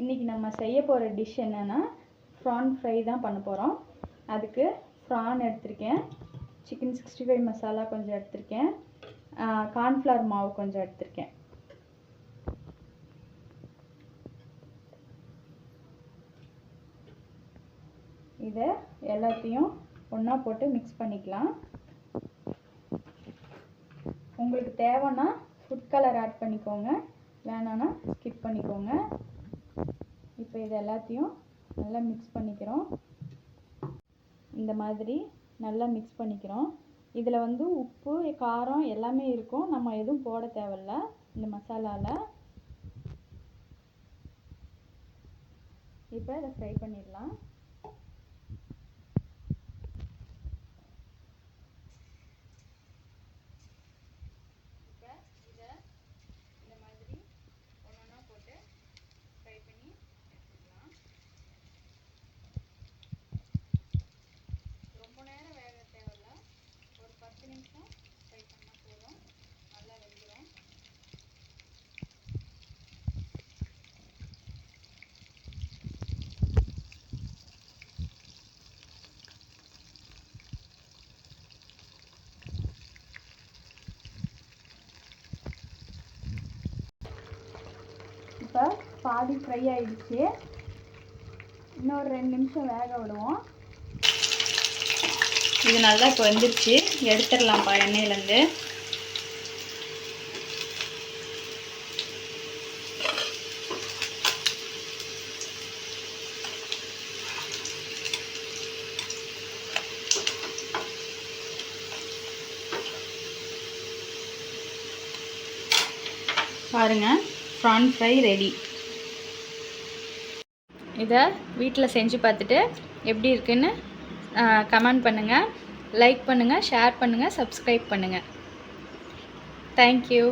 இன்றைக்கி நம்ம செய்ய போகிற டிஷ் என்னென்னா ப்ரான் ஃப்ரை தான் பண்ண போகிறோம். அதுக்கு ப்ரான் எடுத்திருக்கேன், சிக்கன் 65 மசாலா கொஞ்சம் எடுத்திருக்கேன், கார்ன்ஃப்ளவர் மாவு கொஞ்சம் எடுத்திருக்கேன். இதை எல்லாத்தையும் ஒன்றா போட்டு மிக்ஸ் பண்ணிக்கலாம். உங்களுக்கு தேவைன்னா ஃபுட் கலர் ஆட் பண்ணிக்கோங்க, வேணான்னா ஸ்கிப் பண்ணிக்கோங்க. இப்போ இது எல்லாத்தையும் நல்லா மிக்ஸ் பண்ணிக்கிறோம். இந்த மாதிரி நல்லா மிக்ஸ் பண்ணிக்கிறோம். இதில் வந்து உப்பு காரம் எல்லாமே இருக்கும், நம்ம எதுவும் போட தேவையில்ல இந்த மசாலாவில். இப்போ இதை ஃப்ரை பண்ணிடலாம். இப்போ இதை இந்த மாதிரி ஒன்றா போட்டு ஃப்ரை பண்ணி எடுத்துக்கலாம். ரொம்ப நேரம் வேக தேவையில்ல, ஒரு 10 நிமிஷம் ஃப்ரை பண்ணால் போதும், நல்லா வெந்துடும். இப்போ பாதி ஃப்ரை ஆகிடுச்சு, இன்னொரு 2 நிமிஷம் வேக விடுவோம். இது நல்லா இப்போ வந்துருச்சு, எடுத்துடலாம்ப்பா எண்ணெயிலேருந்து. பாருங்கள், ப்ரான் ஃப்ரை ரெடி. இதை வீட்டில் செஞ்சு பார்த்துட்டு எப்படி இருக்குன்னு கமெண்ட் பண்ணுங்கள், லைக் பண்ணுங்கள், ஷேர் பண்ணுங்கள், சப்ஸ்கிரைப் பண்ணுங்கள். தேங்க்யூ.